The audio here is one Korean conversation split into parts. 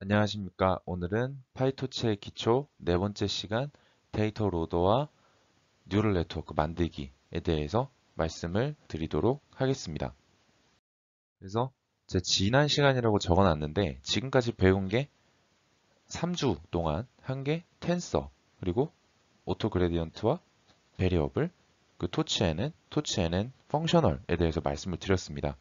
안녕하십니까. 오늘은 파이토치의 기초 네 번째 시간 데이터 로더와 뉴럴 네트워크 만들기에 대해서 말씀을 드리도록 하겠습니다. 그래서 제 지난 시간이라고 적어놨는데 지금까지 배운 게 3주 동안 한 게 텐서, 그리고 오토 그레디언트와 베리어블, 그 토치에는 펑셔널에 대해서 말씀을 드렸습니다.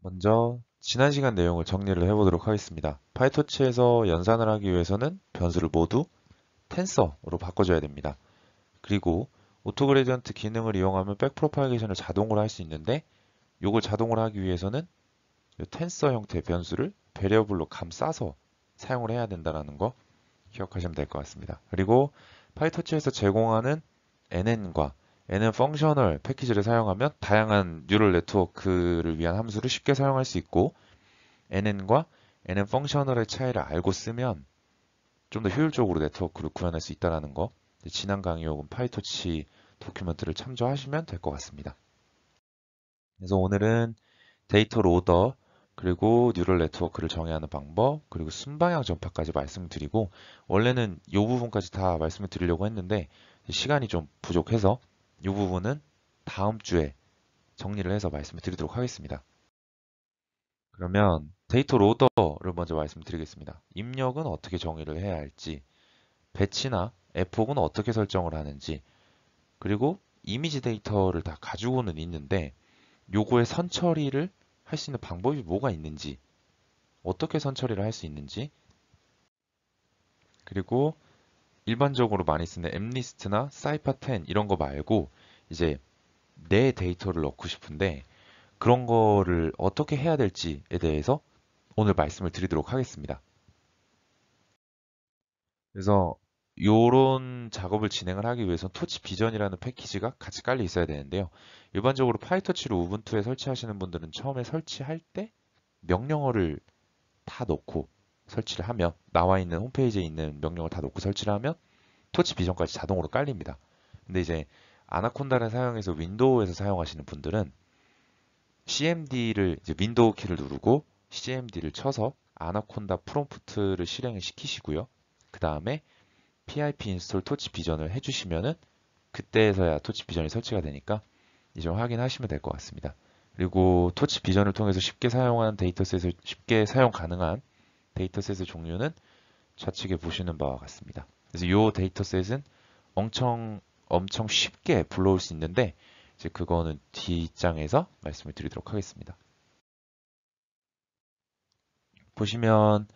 먼저 지난 시간 내용을 정리를 해보도록 하겠습니다. 파이토치에서 연산을 하기 위해서는 변수를 모두 텐서로 바꿔줘야 됩니다. 그리고 오토그레디언트 기능을 이용하면 백프로파게이션을 자동으로 할 수 있는데 이걸 자동으로 하기 위해서는 이 텐서 형태의 변수를 베리어블로 감싸서 사용을 해야 된다는 거 기억하시면 될 것 같습니다. 그리고 파이토치에서 제공하는 NN과 NN 펑셔널 패키지를 사용하면 다양한 뉴럴 네트워크를 위한 함수를 쉽게 사용할 수 있고 NN과 NN 펑셔널의 차이를 알고 쓰면 좀 더 효율적으로 네트워크를 구현할 수 있다는 거 지난 강의 혹은 파이토치 도큐멘트를 참조하시면 될 것 같습니다. 그래서 오늘은 데이터 로더 그리고 뉴럴 네트워크를 정의하는 방법 그리고 순방향 전파까지 말씀을 드리고 원래는 이 부분까지 다 말씀을 드리려고 했는데 시간이 좀 부족해서 이 부분은 다음 주에 정리를 해서 말씀을 드리도록 하겠습니다. 그러면 데이터 로더를 먼저 말씀드리겠습니다. 입력은 어떻게 정의를 해야 할지, 배치나 에폭은 어떻게 설정을 하는지, 그리고 이미지 데이터를 다 가지고는 있는데 요거의 선처리를 할 수 있는 방법이 뭐가 있는지, 어떻게 선처리를 할 수 있는지, 그리고 일반적으로 많이 쓰는 엠리스트나 사이파10 이런 거 말고 이제 내 데이터를 넣고 싶은데 그런 거를 어떻게 해야 될지에 대해서 오늘 말씀을 드리도록 하겠습니다. 그래서 이런 작업을 진행을 하기 위해서 토치 비전이라는 패키지가 같이 깔려 있어야 되는데요. 일반적으로 파이터치를 우분투에 설치하시는 분들은 처음에 설치할 때 명령어를 다 넣고 설치를 하면 나와 있는 홈페이지에 있는 명령을 다 넣고 설치를 하면 토치 비전까지 자동으로 깔립니다. 근데 이제 아나콘다를 사용해서 윈도우에서 사용하시는 분들은 CMD를 이제 윈도우 키를 누르고 CMD를 쳐서 아나콘다 프롬프트를 실행을 시키시고요. 그 다음에 pip 인스톨 토치 비전을 해주시면은 그때서야 토치 비전이 설치가 되니까 이 점 확인하시면 될 것 같습니다. 그리고 토치 비전을 통해서 쉽게 사용한 데이터셋을 쉽게 사용 가능한 데이터셋의 종류는 좌측에 보시는 바와 같습니다. 그래서 이 데이터셋은 엄청 쉽게 불러올 수 있는데 이제 그거는 뒷장에서 말씀을 드리도록 하겠습니다. 보시면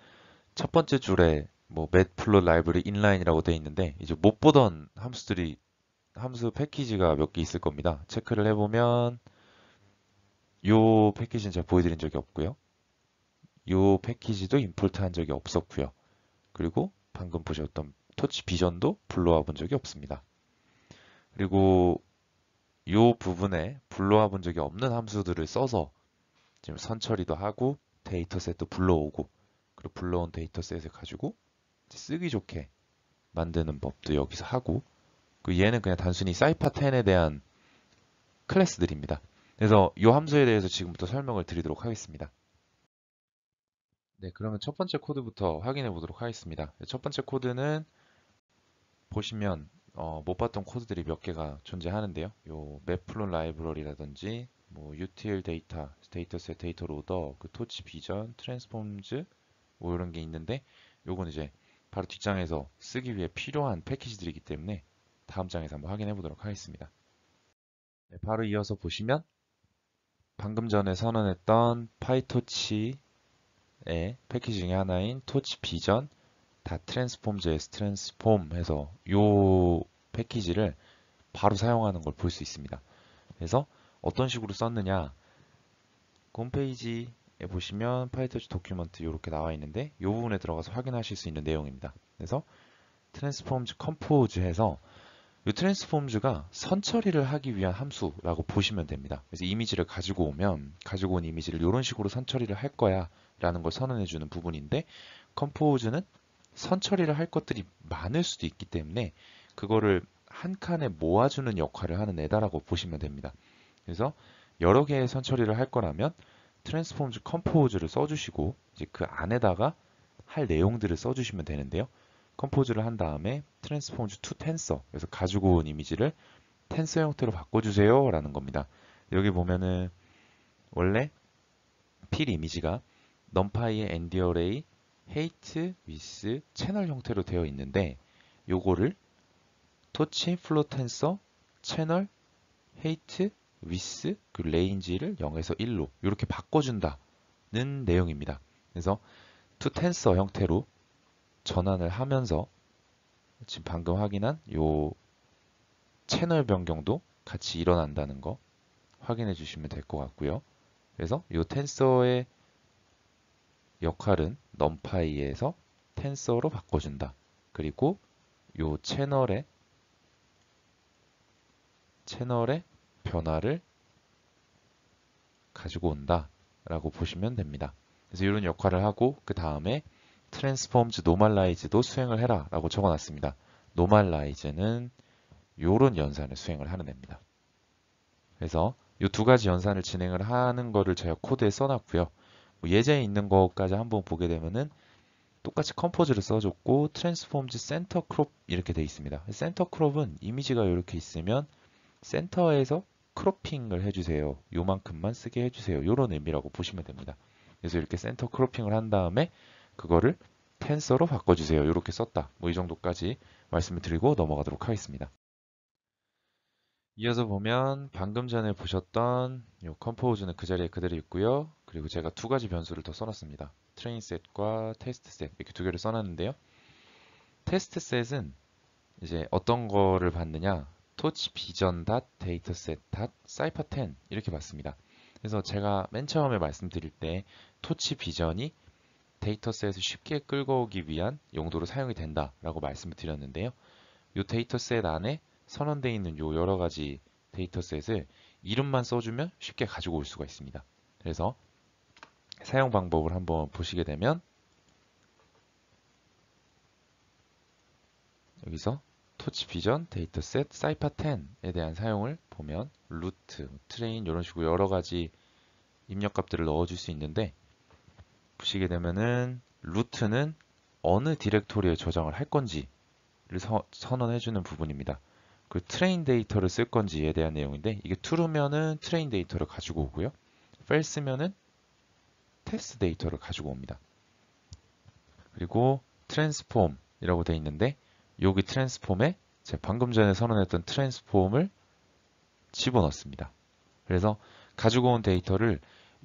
첫 번째 줄에 뭐 matplotlib 라이브러리 inline이라고 되어 있는데 이제 못 보던 함수 패키지가 몇 개 있을 겁니다. 체크를 해보면 이 패키지는 제가 보여드린 적이 없고요. 이 패키지도 임포트 한 적이 없었고요. 그리고 방금 보셨던 토치 비전도 불러와 본 적이 없습니다. 그리고 이 부분에 불러와 본 적이 없는 함수들을 써서 지금 선처리도 하고 데이터셋도 불러오고 그리고 불러온 데이터셋을 가지고 쓰기 좋게 만드는 법도 여기서 하고 그 얘는 그냥 단순히 사이파10에 대한 클래스들입니다. 그래서 이 함수에 대해서 지금부터 설명을 드리도록 하겠습니다. 네, 그러면 첫 번째 코드부터 확인해 보도록 하겠습니다. 첫 번째 코드는 보시면 못 봤던 코드들이 몇 개가 존재하는데요. 요 맵플론 라이브러리라든지 뭐 util 데이터, 데이터셋, 데이터 로더, 그 토치 비전, 트랜스폼즈 뭐 이런 게 있는데 요건 이제 바로 뒷장에서 쓰기 위해 필요한 패키지들이기 때문에 다음 장에서 한번 확인해 보도록 하겠습니다. 네, 바로 이어서 보시면 방금 전에 선언했던 파이토치의 패키지 중에 하나인 토치 비전 다 트랜스폼 JS 트랜스폼 해서 이 패키지를 바로 사용하는 걸 볼 수 있습니다. 그래서 어떤 식으로 썼느냐 홈페이지에 보시면 파이터치 도큐먼트 이렇게 나와 있는데 이 부분에 들어가서 확인하실 수 있는 내용입니다. 그래서 트랜스폼즈 컴포즈 해서 이 트랜스폼즈가 선처리를 하기 위한 함수라고 보시면 됩니다. 그래서 이미지를 가지고 가지고 온 이미지를 이런 식으로 선처리를 할 거야 라는 걸 선언해 주는 부분인데 컴포즈는 선처리를 할 것들이 많을 수도 있기 때문에 그거를 한 칸에 모아주는 역할을 하는 애다라고 보시면 됩니다. 그래서 여러 개의 선처리를 할 거라면 트랜스폼즈 컴포즈를 써주시고 이제 그 안에다가 할 내용들을 써주시면 되는데요. 컴포즈를 한 다음에 트랜스폼즈 to 텐서, 그래서 가지고 온 이미지를 텐서 형태로 바꿔주세요 라는 겁니다. 여기 보면은 원래 필 이미지가 numpy의 ndArray height with 채널 형태로 되어 있는데 요거를 토치 플로 텐서 채널 height with 그 range를 0에서 1로 이렇게 바꿔준다는 내용입니다. 그래서 to 텐서 형태로 전환을 하면서 지금 방금 확인한 요 채널 변경도 같이 일어난다는 거 확인해 주시면 될 것 같고요. 그래서 요 텐서의 역할은 numpy에서 텐서로 바꿔준다. 그리고 요 채널의 변화를 가지고 온다 라고 보시면 됩니다. 그래서 이런 역할을 하고 그 다음에 transforms normalize도 수행을 해라 라고 적어놨습니다. normalize는 요런 연산을 수행을 하는 애입니다. 그래서 이 두 가지 연산을 진행을 하는 거를 제가 코드에 써놨고요. 뭐 예제에 있는 것까지 한번 보게 되면은 똑같이 컴포즈를 써줬고 transforms center crop 이렇게 돼 있습니다. center crop은 이미지가 이렇게 있으면 센터에서 크로핑을 해주세요. 요만큼만 쓰게 해주세요. 이런 의미라고 보시면 됩니다. 그래서 이렇게 센터 크로핑을 한 다음에 그거를 텐서로 바꿔주세요. 이렇게 썼다. 뭐 이 정도까지 말씀을 드리고 넘어가도록 하겠습니다. 이어서 보면 방금 전에 보셨던 이 컴포즈는 그 자리에 그대로 있고요. 그리고 제가 두 가지 변수를 더 써놨습니다. 트레인 셋과 테스트 셋 이렇게 두 개를 써놨는데요. 테스트 셋은 이제 어떤 거를 받느냐? 토치 비전 닷 데이터셋 닷 사이퍼 10 이렇게 봤습니다. 그래서 제가 맨 처음에 말씀드릴 때 토치 비전이 데이터셋을 쉽게 끌고 오기 위한 용도로 사용이 된다라고 말씀을 드렸는데요. 이 데이터셋 안에 선언되어 있는 요 여러 가지 데이터셋을 이름만 써주면 쉽게 가지고 올 수가 있습니다. 그래서 사용 방법을 한번 보시게 되면 여기서 토치 비전, 데이터셋, 사이퍼 10에 대한 사용을 보면 루트, 트레인 이런 식으로 여러 가지 입력값들을 넣어줄 수 있는데 보시게 되면은 루트는 어느 디렉토리에 저장을 할 건지를 선언해주는 부분입니다. 그 트레인 데이터를 쓸 건지에 대한 내용인데 이게 true면은 트레인 데이터를 가지고 오고요. false면은 테스트 데이터를 가지고 옵니다. 그리고 transform이라고 되어 있는데 여기 트랜스폼에 제가 방금 전에 선언했던 트랜스폼을 집어넣습니다. 그래서 가지고 온 데이터를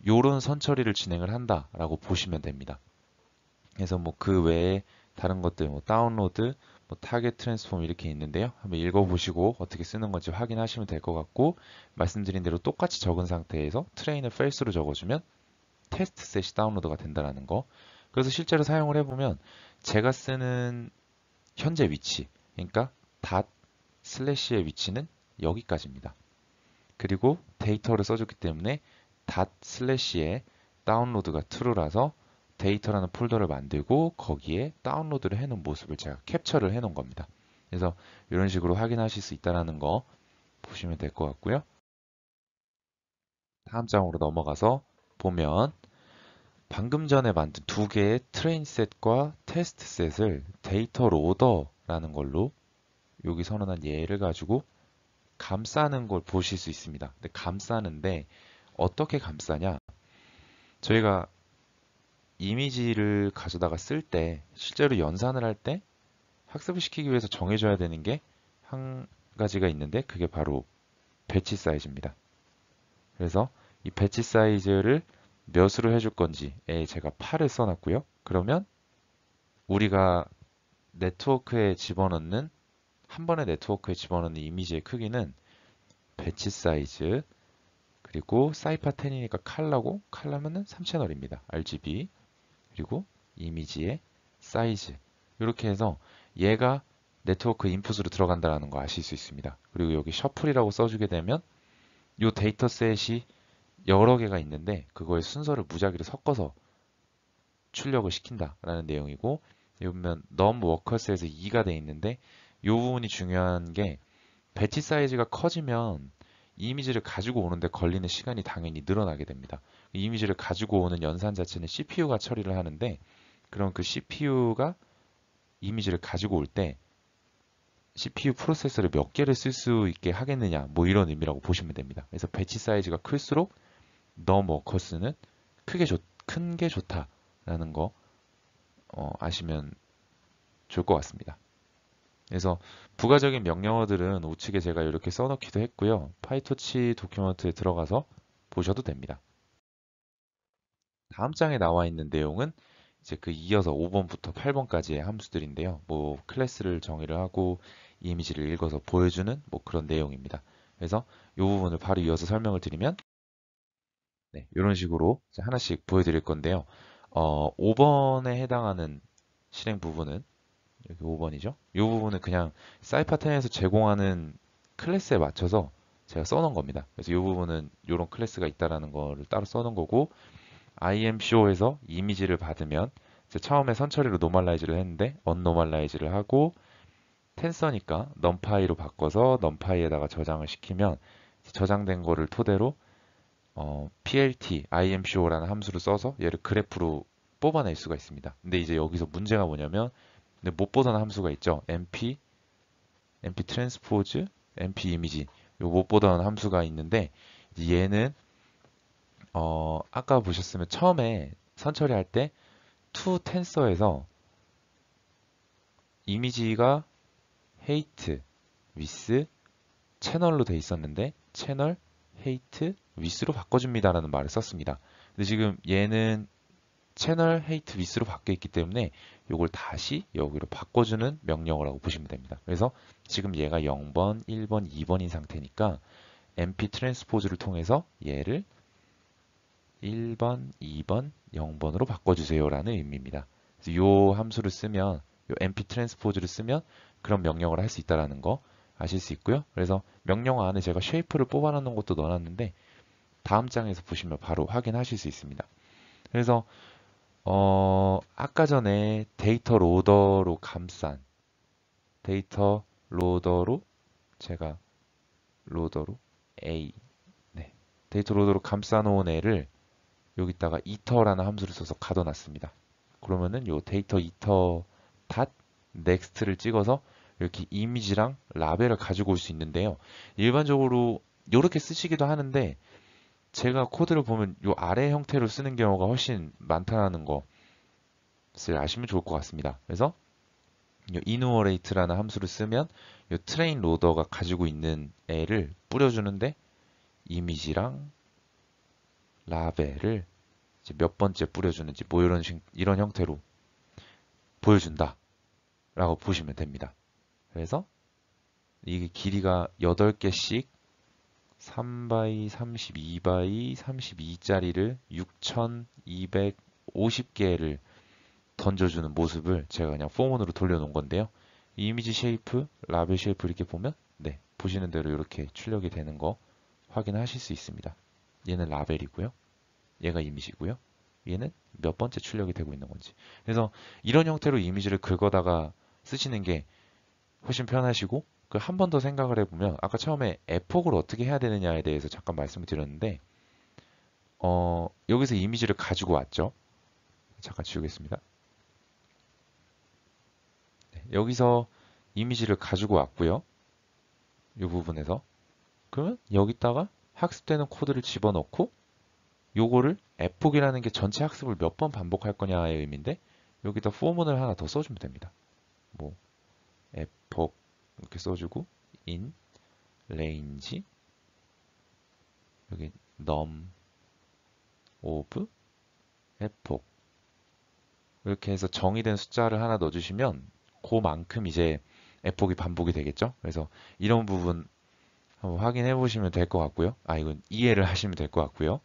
요런 선처리를 진행을 한다라고 보시면 됩니다. 그래서 뭐 그 외에 다른 것들 뭐 다운로드, 뭐 타겟 트랜스폼 이렇게 있는데요. 한번 읽어보시고 어떻게 쓰는 건지 확인하시면 될 것 같고 말씀드린 대로 똑같이 적은 상태에서 트레인을 false로 적어주면 테스트 셋이 다운로드가 된다는 거. 그래서 실제로 사용을 해보면 제가 쓰는 현재 위치, 그러니까 닷 슬래시의 위치는 여기까지입니다. 그리고 데이터를 써줬기 때문에 닷 슬래시의 다운로드가 true라서 데이터라는 폴더를 만들고 거기에 다운로드를 해놓은 모습을 제가 캡처를 해놓은 겁니다. 그래서 이런 식으로 확인하실 수 있다는 거 보시면 될 것 같고요. 다음 장으로 넘어가서 보면 방금 전에 만든 두 개의 트레인 셋과 테스트 셋을 데이터 로더라는 걸로 여기 선언한 예를 가지고 감싸는 걸 보실 수 있습니다. 근데 감싸는데 어떻게 감싸냐? 저희가 이미지를 가져다가 쓸 때 실제로 연산을 할 때 학습을 시키기 위해서 정해줘야 되는 게 한 가지가 있는데 그게 바로 배치 사이즈입니다. 그래서 이 배치 사이즈를 몇으로 해줄 건지에 제가 8을 써놨고요. 그러면 우리가 네트워크에 집어넣는 한 번에 네트워크에 집어넣는 이미지의 크기는 배치 사이즈 그리고 사이파 10이니까 칼라고 칼라면은 3채널입니다. RGB 그리고 이미지의 사이즈 이렇게 해서 얘가 네트워크 인풋으로 들어간다는 거 아실 수 있습니다. 그리고 여기 셔플이라고 써주게 되면 이 데이터셋이 여러 개가 있는데 그거의 순서를 무작위로 섞어서 출력을 시킨다라는 내용이고 여기 보면 num workers에서 2가 돼 있는데 이 부분이 중요한 게 배치 사이즈가 커지면 이미지를 가지고 오는데 걸리는 시간이 당연히 늘어나게 됩니다. 이미지를 가지고 오는 연산 자체는 CPU가 처리를 하는데, 그럼 그 CPU가 이미지를 가지고 올 때 CPU 프로세서를 몇 개를 쓸 수 있게 하겠느냐, 뭐 이런 의미라고 보시면 됩니다. 그래서 배치 사이즈가 클수록 넘 워커스는 큰 게 좋다라는 거 아시면 좋을 것 같습니다. 그래서 부가적인 명령어들은 우측에 제가 이렇게 써놓기도 했고요. 파이토치 도큐먼트에 들어가서 보셔도 됩니다. 다음 장에 나와 있는 내용은 이제 그 이어서 5번부터 8번까지의 함수들인데요. 뭐 클래스를 정의를 하고 이미지를 읽어서 보여주는 뭐 그런 내용입니다. 그래서 이 부분을 바로 이어서 설명을 드리면 네, 이런 식으로 하나씩 보여드릴 건데요. 5번에 해당하는 실행 부분은 여기 5번이죠. 이 부분은 그냥 사이파텐에서 제공하는 클래스에 맞춰서 제가 써놓은 겁니다. 그래서 이 부분은 이런 클래스가 있다라는 거를 따로 써놓은 거고 IMCO에서 이미지를 받으면 처음에 선처리로 노멀라이즈를 했는데 언노멀라이즈를 하고 텐서니까 넘파이로 바꿔서 넘파이에다가 저장을 시키면 저장된 거를 토대로 plt imco라는 함수를 써서 얘를 그래프로 뽑아낼 수가 있습니다. 근데 이제 여기서 문제가 뭐냐면 근데 못 보던 함수가 있죠. mp 트랜스포즈, mp 이미지 요 못 보던 함수가 있는데 얘는 아까 보셨으면 처음에 선처리할 때 to 텐서에서 이미지가 height, with 채널로 돼 있었는데 채널 height, with로 바꿔줍니다라는 말을 썼습니다. 근데 지금 얘는 채널 height, with로 바뀌어 있기 때문에 이걸 다시 여기로 바꿔주는 명령어라고 보시면 됩니다. 그래서 지금 얘가 0번, 1번, 2번인 상태니까 mp 트랜스포즈를 통해서 얘를 1번, 2번, 0번으로 바꿔주세요라는 의미입니다. 그래서 이 함수를 쓰면, 이 mp 트랜스포즈를 쓰면 그런 명령을 할 수 있다는 거 아실 수 있고요. 그래서 명령어 안에 제가 쉐이프를 뽑아놓는 것도 넣어놨는데 다음 장에서 보시면 바로 확인하실 수 있습니다. 그래서 아까 전에 데이터 로더로 감싼 데이터 로더로 제가 로더로 A 네, 데이터 로더로 감싸 놓은 애를 여기다가 이터라는 함수를 써서 가둬놨습니다. 그러면은 요 데이터 이터 닷 넥스트를 찍어서 이렇게 이미지랑 라벨을 가지고 올 수 있는데요. 일반적으로 이렇게 쓰시기도 하는데 제가 코드를 보면 요 아래 형태로 쓰는 경우가 훨씬 많다는 것을 아시면 좋을 것 같습니다. 그래서 요 enumerate라는 함수를 쓰면 요 트레인 로더가 가지고 있는 애를 뿌려주는데 이미지랑 라벨을 이제 몇 번째 뿌려주는지 뭐 이런 형태로 보여준다 라고 보시면 됩니다. 그래서 이게 길이가 8개씩 3바이 32바이 32짜리를 6250개를 던져주는 모습을 제가 그냥 포문으로 돌려놓은 건데요. 이미지 쉐이프, 라벨 쉐이프 이렇게 보면 네, 보시는 대로 이렇게 출력이 되는 거 확인하실 수 있습니다. 얘는 라벨이고요. 얘가 이미지고요. 얘는 몇 번째 출력이 되고 있는 건지. 그래서 이런 형태로 이미지를 긁어다가 쓰시는 게 훨씬 편하시고 그 한 번 더 생각을 해보면 아까 처음에 에폭을 어떻게 해야 되느냐에 대해서 잠깐 말씀을 드렸는데 여기서 이미지를 가지고 왔죠. 잠깐 지우겠습니다. 네, 여기서 이미지를 가지고 왔고요. 이 부분에서 그러면 여기다가 학습되는 코드를 집어넣고 요거를 에폭이라는 게 전체 학습을 몇 번 반복할 거냐의 의미인데 여기다 포문을 하나 더 써주면 됩니다. 뭐 에폭 이렇게 써주고 in range 여기 num of epoch 이렇게 해서 정의된 숫자를 하나 넣어주시면 그만큼 이제 에폭이 반복이 되겠죠. 그래서 이런 부분 한번 확인해 보시면 될 것 같고요. 이건 이해를 하시면 될 것 같고요.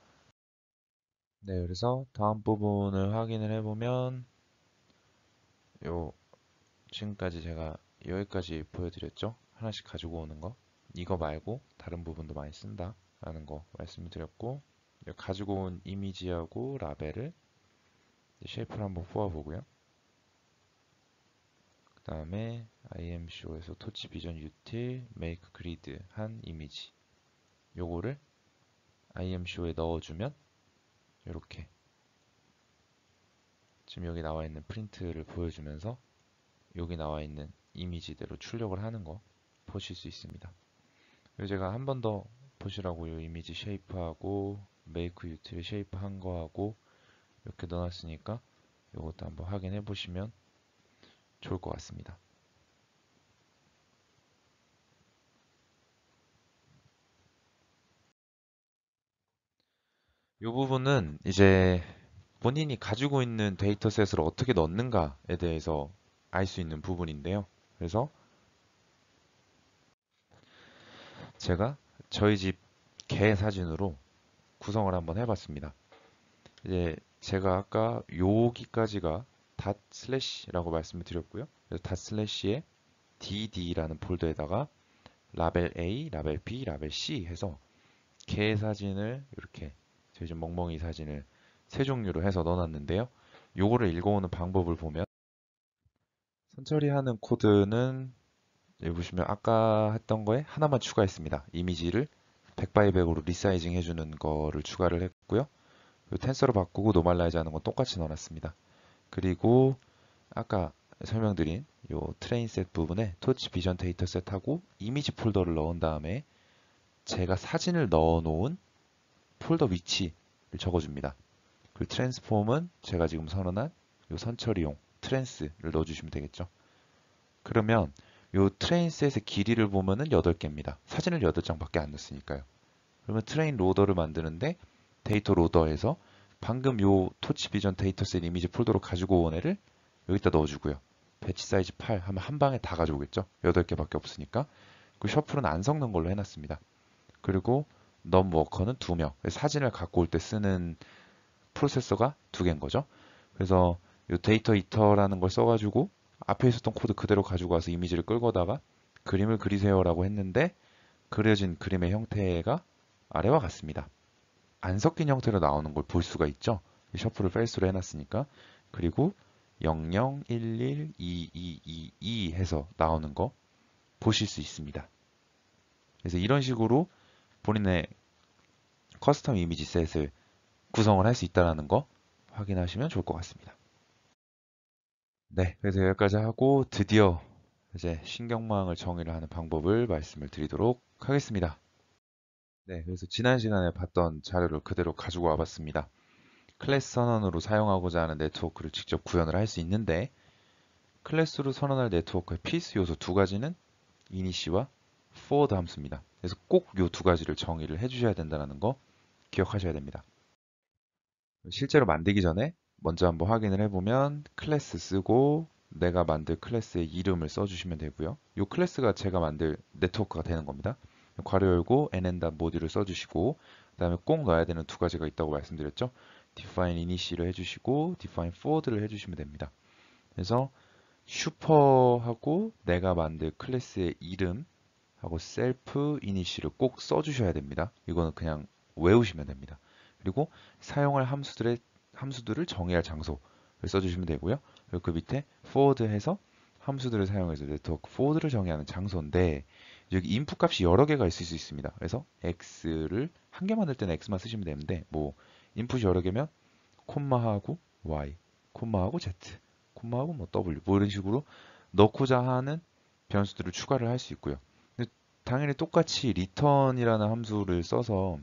네, 그래서 다음 부분을 확인을 해보면 요 지금까지 제가 여기까지 보여드렸죠. 하나씩 가지고 오는 거. 이거 말고 다른 부분도 많이 쓴다 라는 거 말씀을 드렸고 가지고 온 이미지하고 라벨을 쉐이프를 한번 뽑아보고요. 그 다음에 IMCO에서 토치 비전 유틸 메이크 그리드 한 이미지 요거를 IMCO에 넣어주면 이렇게 지금 여기 나와 있는 프린트를 보여주면서 여기 나와 있는 이미지대로 출력을 하는 거 보실 수 있습니다. 그리고 제가 한 번 더 보시라고 이 이미지 쉐이프하고 메이크 유틸 쉐이프 한 거하고 이렇게 넣어놨으니까 이것도 한번 확인해 보시면 좋을 것 같습니다. 이 부분은 이제 본인이 가지고 있는 데이터셋을 어떻게 넣는가에 대해서 알 수 있는 부분인데요. 그래서 제가 저희 집 개 사진으로 구성을 한번 해봤습니다. 이제 제가 아까 여기까지가 닷 슬래시라고 말씀을 드렸고요. 그래서 닷 슬래시에 dd라는 폴더에다가 라벨 A, 라벨 B, 라벨 C 해서 개 사진을 이렇게 저희 집 멍멍이 사진을 세 종류로 해서 넣어놨는데요. 요거를 읽어오는 방법을 보면 선처리하는 코드는 여기 보시면 아까 했던 거에 하나만 추가했습니다. 이미지를 100x100으로 리사이징 해주는 거를 추가를 했고요. 텐서로 바꾸고 노멀라이즈 하는 건 똑같이 넣어놨습니다. 그리고 아까 설명드린 요 트레인셋 부분에 토치 비전 데이터 셋하고 이미지 폴더를 넣은 다음에 제가 사진을 넣어놓은 폴더 위치를 적어줍니다. 그리고 트랜스폼은 제가 지금 선언한 요 선처리용 트랜스를 넣어주시면 되겠죠. 그러면 요 트레인셋의 길이를 보면은 8개입니다. 사진을 8장밖에 안 넣었으니까요. 그러면 트레인 로더를 만드는데 데이터 로더에서 방금 요 토치 비전 데이터셋 이미지 폴더로 가지고 온 애를 여기다 넣어주고요. 배치 사이즈 8 하면 한 방에 다 가져오겠죠. 8개밖에 없으니까. 그 셔플은 안 섞는 걸로 해놨습니다. 그리고 넘 워커는 2명. 사진을 갖고 올 때 쓰는 프로세서가 2개인 거죠. 그래서 요 데이터 이터라는 걸 써가지고 앞에 있었던 코드 그대로 가지고 와서 이미지를 끌고다가 그림을 그리세요라고 했는데 그려진 그림의 형태가 아래와 같습니다. 안 섞인 형태로 나오는 걸 볼 수가 있죠. 셔플을 펠스로 해놨으니까. 그리고 00, 11, 2222 해서 나오는 거 보실 수 있습니다. 그래서 이런 식으로 본인의 커스텀 이미지 셋을 구성을 할 수 있다는 거 확인하시면 좋을 것 같습니다. 네, 그래서 여기까지 하고 드디어 이제 신경망을 정의를 하는 방법을 말씀을 드리도록 하겠습니다. 네, 그래서 지난 시간에 봤던 자료를 그대로 가지고 와봤습니다. 클래스 선언으로 사용하고자 하는 네트워크를 직접 구현을 할 수 있는데 클래스로 선언할 네트워크의 필수 요소 두 가지는 init와 forward 함수입니다. 그래서 꼭 이 두 가지를 정의를 해주셔야 된다는 거 기억하셔야 됩니다. 실제로 만들기 전에 먼저 한번 확인을 해보면 클래스 쓰고 내가 만들 클래스의 이름을 써주시면 되고요. 이 클래스가 제가 만들 네트워크가 되는 겁니다. 괄호 열고 nn 모듈을 써주시고 그 다음에 꼭 넣어야 되는 두 가지가 있다고 말씀드렸죠. define init를 해주시고 define forward를 해주시면 됩니다. 그래서 슈퍼하고 내가 만들 클래스의 이름하고 self init를 꼭 써주셔야 됩니다. 이거는 그냥 외우시면 됩니다. 그리고 사용할 함수들을 정의할 장소를 써주시면 되고요. 그리고 그 밑에 forward 해서 함수들을 사용해서 네트워크 forward를 정의하는 장소인데 여기 인풋 값이 여러 개가 있을 수 있습니다. 그래서 x를 한 개 만들 때는 x만 쓰시면 되는데 뭐 인풋이 여러 개면 콤마하고 y, 콤마하고 z, 콤마하고 뭐 w 뭐 이런 식으로 넣고자 하는 변수들을 추가를 할 수 있고요. 당연히 똑같이 return이라는 함수를 써서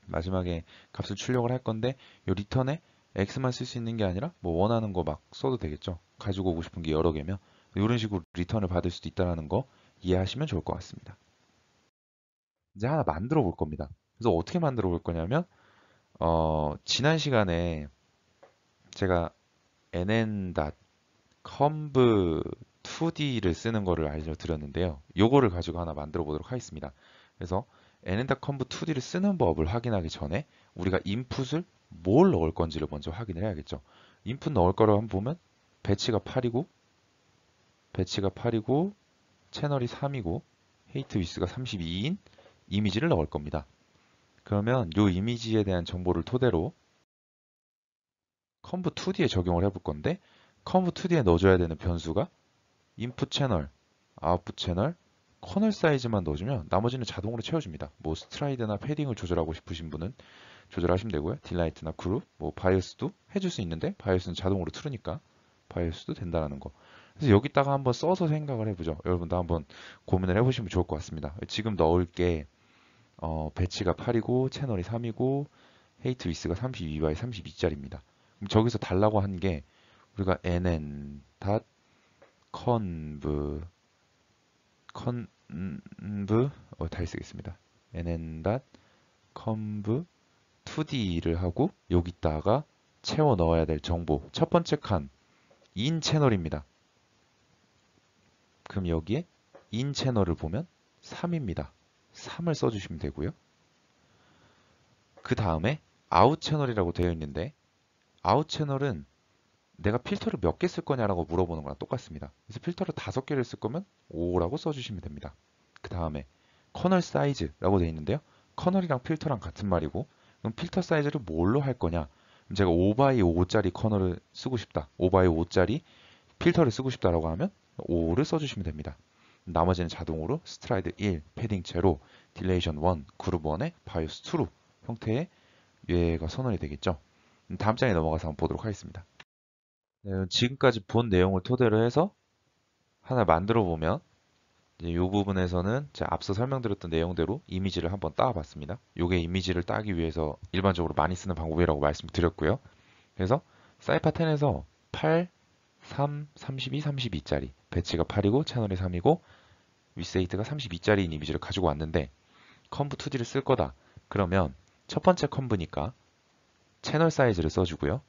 마지막에 값을 출력을 할 건데 이 return에 x만 쓸 수 있는 게 아니라 뭐 원하는 거 막 써도 되겠죠. 가지고 오고 싶은 게 여러 개면 이런 식으로 return을 받을 수도 있다는 거 이해하시면 좋을 것 같습니다. 이제 하나 만들어 볼 겁니다. 그래서 어떻게 만들어 볼 거냐면 지난 시간에 제가 nn.conv2d를 쓰는 거를 알려드렸는데요. 요거를 가지고 하나 만들어 보도록 하겠습니다. 그래서 nn.conv2d를 쓰는 법을 확인하기 전에 우리가 인풋을 뭘 넣을 건지를 먼저 확인을 해야겠죠. 인풋 넣을 거를 한번 보면 배치가 8이고 채널이 3이고 헤이트 위스가 32인 이미지를 넣을 겁니다. 그러면 이 이미지에 대한 정보를 토대로 conv2d에 적용을 해볼 건데 conv2d에 넣어줘야 되는 변수가 인풋 채널, 아웃풋 채널, 커널 사이즈만 넣어주면 나머지는 자동으로 채워줍니다. 뭐 스트라이드나 패딩을 조절하고 싶으신 분은 조절하시면 되고요. 딜라이트나 그룹, 뭐 바이오스도 해줄 수 있는데 바이오스는 자동으로 틀으니까 바이오스도 된다라는 거. 그래서 여기다가 한번 써서 생각을 해보죠. 여러분도 한번 고민을 해보시면 좋을 것 같습니다. 지금 넣을 게 배치가 8이고 채널이 3이고 헤이트 위스가 32바이 32짜리입니다. 그럼 저기서 달라고 한 게 우리가 nn 닷 conv conv 다시 쓰겠습니다. nn 닷 conv 2D를 하고 여기다가 채워 넣어야 될 정보 첫 번째 칸 in 채널입니다. 그럼 여기에 in 채널을 보면 3입니다. 3을 써주시면 되고요. 그 다음에 out 채널이라고 되어 있는데 out 채널은 내가 필터를 몇 개 쓸 거냐라고 물어보는 거랑 똑같습니다. 그래서 필터를 5개를 쓸 거면 5라고 써주시면 됩니다. 그 다음에 커널 사이즈라고 되어 있는데요. 커널이랑 필터랑 같은 말이고 그럼 필터 사이즈를 뭘로 할 거냐? 그럼 제가 5x5짜리 커널을 쓰고 싶다. 5x5짜리 필터를 쓰고 싶다라고 하면 5를 써주시면 됩니다. 나머지는 자동으로 스트라이드 1, 패딩 제로, 딜레이션 1, 그룹 1에 바이오스 2로 형태의 얘가 선언이 되겠죠. 다음 장에 넘어가서 한번 보도록 하겠습니다. 네, 지금까지 본 내용을 토대로 해서 하나 만들어 보면 이 부분에서는 제가 앞서 설명드렸던 내용대로 이미지를 한번 따봤습니다. 이게 이미지를 따기 위해서 일반적으로 많이 쓰는 방법이라고 말씀드렸고요. 그래서 사이파 10에서 8, 3, 32, 32짜리 배치가 8이고 채널이 3이고 위세이트가 32짜리인 이미지를 가지고 왔는데 컨브 2D를 쓸 거다. 그러면 첫 번째 컨브니까 채널 사이즈를 써주고요.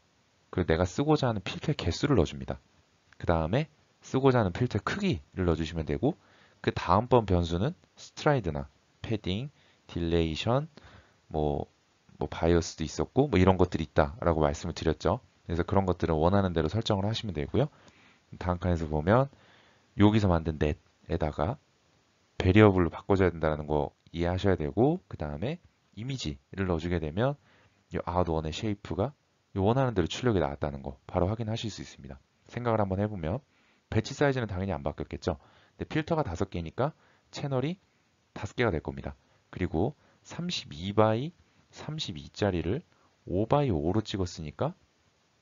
그리고 내가 쓰고자 하는 필터의 개수를 넣어줍니다. 그 다음에 쓰고자 하는 필터 크기를 넣어주시면 되고 그 다음번 변수는 스트라이드나 패딩, 딜레이션, 뭐 바이오스도 있었고 뭐 이런 것들이 있다라고 말씀을 드렸죠. 그래서 그런 것들은 원하는 대로 설정을 하시면 되고요. 다음 칸에서 보면 여기서 만든 넷에다가 베리어블로 바꿔줘야 된다는 거 이해하셔야 되고 그 다음에 이미지를 넣어주게 되면 이 아웃원의 쉐이프가 원하는 대로 출력이 나왔다는 거 바로 확인하실 수 있습니다. 생각을 한번 해보면 배치 사이즈는 당연히 안 바뀌었겠죠. 근데 필터가 5개니까 채널이 5개가 될 겁니다. 그리고 32바이 32짜리를 5바이 5로 찍었으니까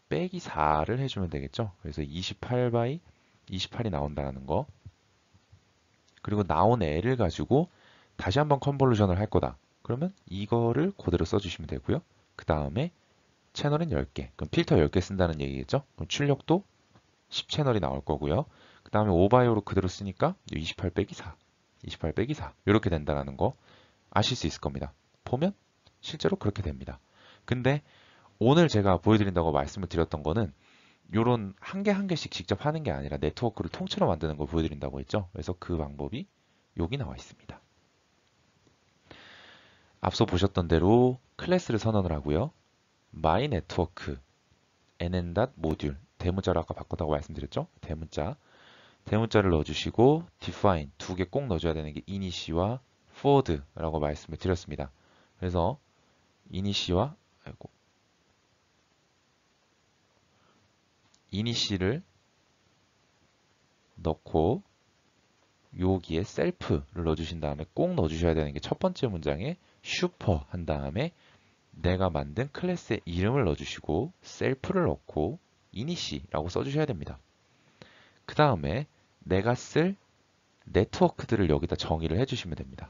빼기 4를 해주면 되겠죠. 그래서 28바이 28이 나온다는 거. 그리고 나온 애를 가지고 다시 한번 컨볼루션을 할 거다. 그러면 이거를 그대로 써주시면 되고요. 그 다음에 채널은 10개. 그럼 필터 10개 쓴다는 얘기겠죠? 그럼 출력도 10채널이 나올 거고요. 그 다음에 5바이오로 그대로 쓰니까 28 빼기 4, 28 빼기 4 이렇게 된다는 거 아실 수 있을 겁니다. 보면 실제로 그렇게 됩니다. 근데 오늘 제가 보여드린다고 말씀을 드렸던 거는 요런 한 개 한 개씩 직접 하는 게 아니라 네트워크를 통째로 만드는 걸 보여드린다고 했죠. 그래서 그 방법이 여기 나와 있습니다. 앞서 보셨던 대로 클래스를 선언을 하고요. my network nn.module 대문자로 아까 바꿨다고 말씀드렸죠. 대문자를 넣어주시고 define 2개 꼭 넣어줘야 되는 게 init와 forward라고 말씀을 드렸습니다. 그래서 init를 넣고 여기에 self를 넣어주신 다음에 꼭 넣어주셔야 되는 게 첫 번째 문장에 super 한 다음에 내가 만든 클래스의 이름을 넣어주시고 self를 넣고 init이라고 써주셔야 됩니다. 그 다음에 내가 쓸 네트워크들을 여기다 정의를 해주시면 됩니다.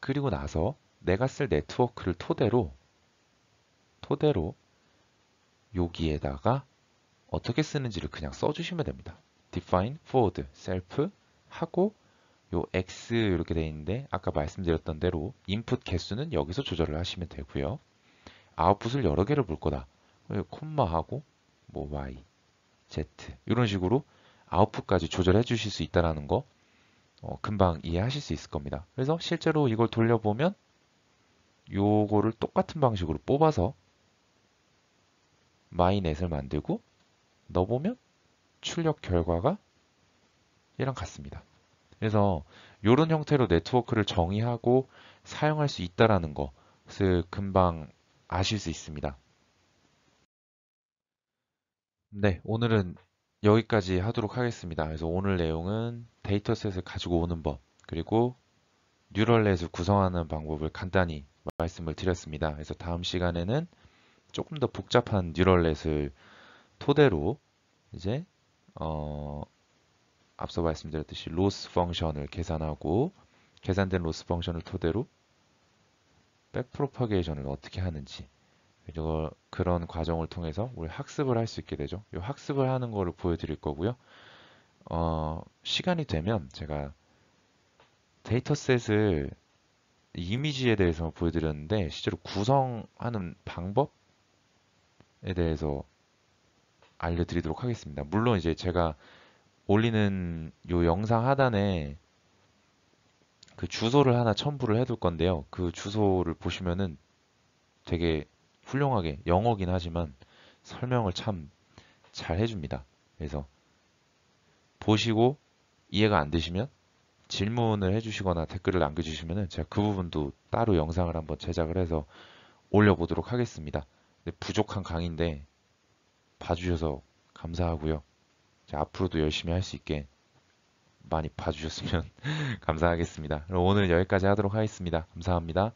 그리고 나서 내가 쓸 네트워크를 토대로 여기에다가 어떻게 쓰는지를 그냥 써주시면 됩니다. define, forward, self 하고 요 x 이렇게 되어 있는데 아까 말씀드렸던 대로 인풋 개수는 여기서 조절을 하시면 되고요. 아웃풋을 여러 개를 볼 거다. 콤마하고 뭐 y, z 이런 식으로 아웃풋까지 조절해 주실 수 있다는 거 금방 이해하실 수 있을 겁니다. 그래서 실제로 이걸 돌려보면 요거를 똑같은 방식으로 뽑아서 myNet을 만들고 넣어보면 출력 결과가 얘랑 같습니다. 그래서 이런 형태로 네트워크를 정의하고 사용할 수 있다는 것을 금방 아실 수 있습니다. 네, 오늘은 여기까지 하도록 하겠습니다. 그래서 오늘 내용은 데이터셋을 가지고 오는 법, 그리고 뉴럴넷을 구성하는 방법을 간단히 말씀을 드렸습니다. 그래서 다음 시간에는 조금 더 복잡한 뉴럴넷을 토대로 이제 어, 앞서 말씀드렸듯이 로스 펑션을 계산하고 계산된 로스 펑션을 토대로 백프로파게이션을 어떻게 하는지 그리고 그런 과정을 통해서 우리 학습을 할 수 있게 되죠. 이 학습을 하는 거를 보여드릴 거고요. 시간이 되면 제가 데이터셋을 이미지에 대해서 보여드렸는데 실제로 구성하는 방법에 대해서 알려드리도록 하겠습니다. 물론 이제 제가 올리는 요 영상 하단에 그 주소를 하나 첨부를 해둘 건데요. 그 주소를 보시면은 되게 훌륭하게 영어긴 하지만 설명을 참 잘 해줍니다. 그래서 보시고 이해가 안 되시면 질문을 해주시거나 댓글을 남겨주시면 제가 그 부분도 따로 영상을 한번 제작을 해서 올려보도록 하겠습니다. 근데 부족한 강의인데 봐주셔서 감사하고요. 앞으로도 열심히 할 수 있게 많이 봐주셨으면 감사하겠습니다. 그럼 오늘 여기까지 하도록 하겠습니다. 감사합니다.